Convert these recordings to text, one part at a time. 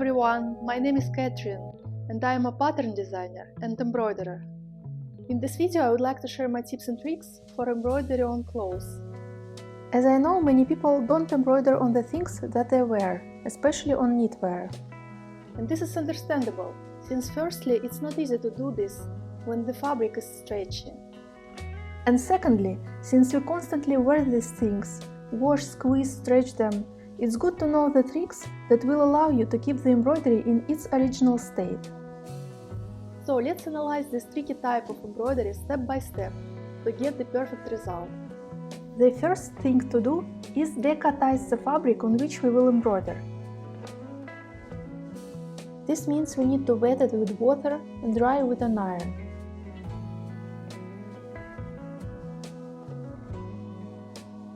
everyone, my name is Catherine and I am a pattern designer and embroiderer. In this video I would like to share my tips and tricks for embroidery on clothes. As I know, many people don't embroider on the things that they wear, especially on knitwear. And this is understandable, since firstly it's not easy to do this when the fabric is stretchy. And secondly, since we constantly wear these things, wash, squeeze, stretch them, it's good to know the tricks that will allow you to keep the embroidery in its original state. So let's analyze this tricky type of embroidery step by step to get the perfect result. The first thing to do is decatize the fabric on which we will embroider. This means we need to wet it with water and dry with an iron.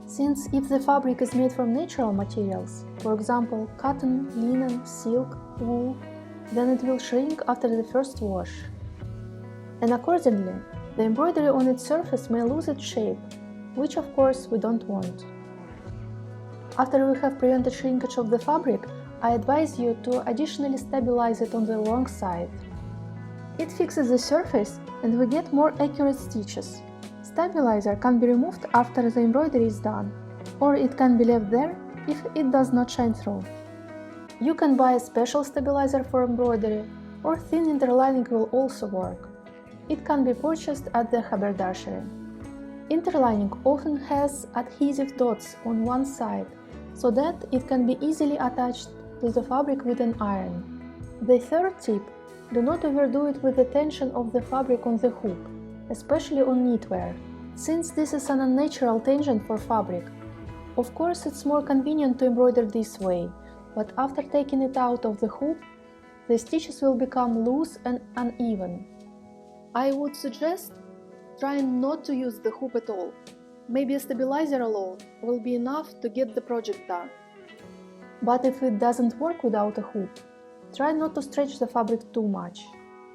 Since if the fabric is made from natural materials, for example cotton, linen, silk, wool, then it will shrink after the first wash. And accordingly, the embroidery on its surface may lose its shape, which of course we don't want. After we have prevented shrinkage of the fabric, I advise you to additionally stabilize it on the wrong side. It fixes the surface and we get more accurate stitches. Stabilizer can be removed after the embroidery is done, or it can be left there if it does not shine through. You can buy a special stabilizer for embroidery, or thin interlining will also work. It can be purchased at the haberdashery. Interlining often has adhesive dots on one side, so that it can be easily attached to the fabric with an iron. The third tip: do not overdo it with the tension of the fabric on the hoop, especially on knitwear, since this is an unnatural tension for fabric. Of course, it's more convenient to embroider this way, but after taking it out of the hoop, the stitches will become loose and uneven. I would suggest trying not to use the hoop at all. Maybe a stabilizer alone will be enough to get the project done. But if it doesn't work without a hoop, try not to stretch the fabric too much.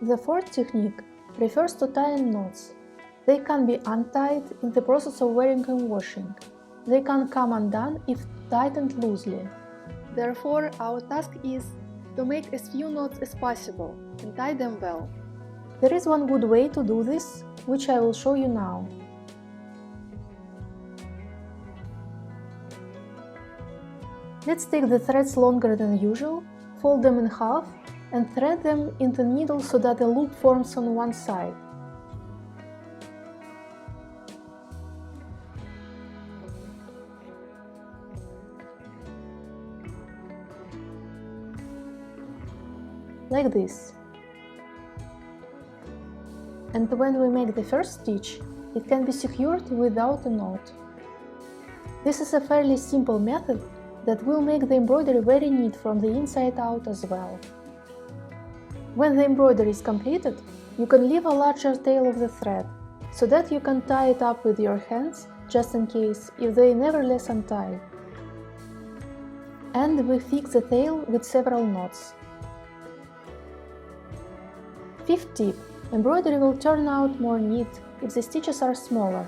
The fourth technique refers to tying knots. They can be untied in the process of wearing and washing. They can come undone if tightened loosely. Therefore, our task is to make as few knots as possible and tie them well. There is one good way to do this, which I will show you now. Let's take the threads longer than usual, fold them in half, and thread them in the needle so that a loop forms on one side. Like this. And when we make the first stitch, it can be secured without a knot. This is a fairly simple method that will make the embroidery very neat from the inside out as well. When the embroidery is completed, you can leave a larger tail of the thread, so that you can tie it up with your hands, just in case if they nevertheless untie. And we fix the tail with several knots. Fifth tip: embroidery will turn out more neat if the stitches are smaller.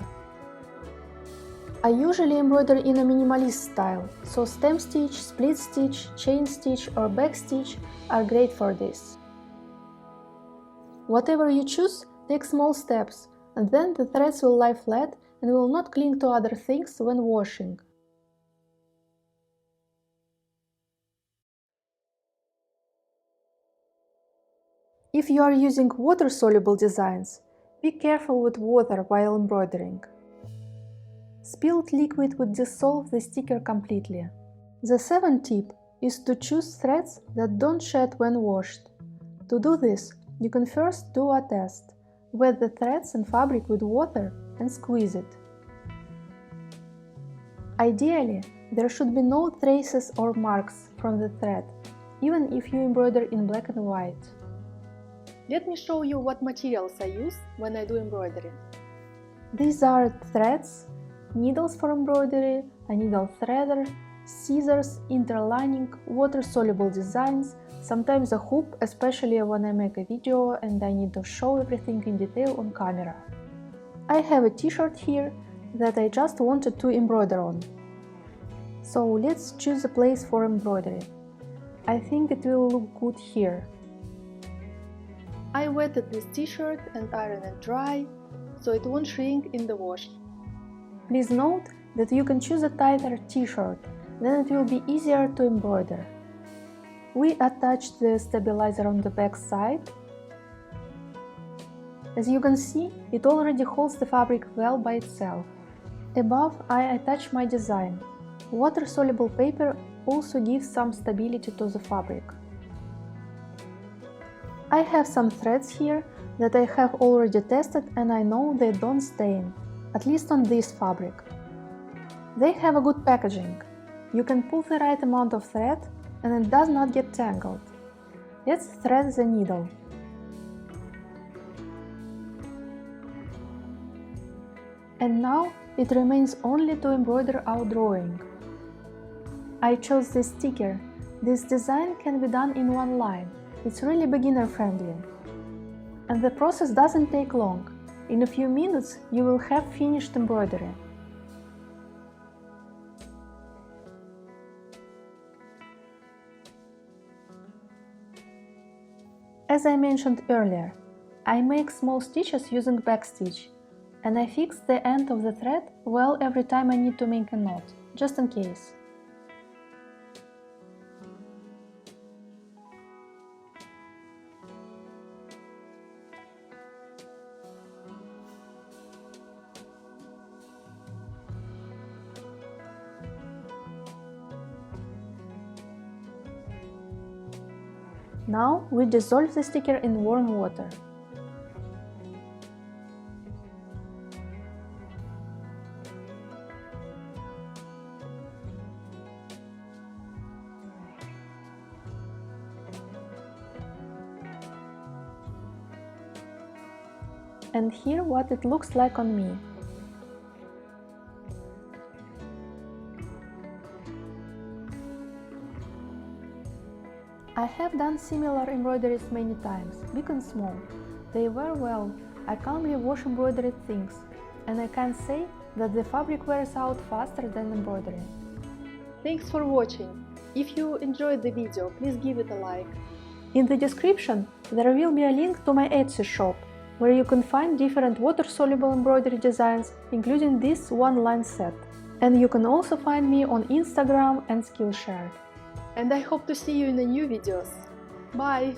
I usually embroider in a minimalist style, so stem stitch, split stitch, chain stitch or back stitch are great for this. Whatever you choose, take small steps, and then the threads will lie flat and will not cling to other things when washing. If you are using water-soluble designs, be careful with water while embroidering. Spilled liquid would dissolve the sticker completely. The seventh tip is to choose threads that don't shed when washed. To do this, you can first do a test. Wet the threads and fabric with water and squeeze it. Ideally, there should be no traces or marks from the thread, even if you embroider in black and white. Let me show you what materials I use when I do embroidery. These are threads, needles for embroidery, a needle threader, scissors, interlining, water-soluble designs, sometimes a hoop, especially when I make a video and I need to show everything in detail on camera. I have a t-shirt here that I just wanted to embroider on. So let's choose a place for embroidery. I think it will look good here. I wetted this t-shirt and ironed it dry, so it won't shrink in the wash. Please note that you can choose a tighter t-shirt, then it will be easier to embroider. We attached the stabilizer on the back side. As you can see, it already holds the fabric well by itself. Above, I attach my design. Water-soluble paper also gives some stability to the fabric. I have some threads here that I have already tested and I know they don't stain, at least on this fabric. They have a good packaging. You can pull the right amount of thread and it does not get tangled. Let's thread the needle. And now it remains only to embroider our drawing. I chose this sticker. This design can be done in one line. It's really beginner friendly. And the process doesn't take long. In a few minutes you will have finished embroidery. As I mentioned earlier, I make small stitches using backstitch, and I fix the end of the thread well every time I need to make a knot, just in case. Now we dissolve the sticker in warm water. And here what it looks like on me. I have done similar embroideries many times, big and small. They wear well, I calmly wash embroidered things, and I can say that the fabric wears out faster than embroidery. Thanks for watching! If you enjoyed the video, please give it a like. In the description there will be a link to my Etsy shop, where you can find different water-soluble embroidery designs, including this one-line set. And you can also find me on Instagram and Skillshare. And I hope to see you in the new videos. Bye!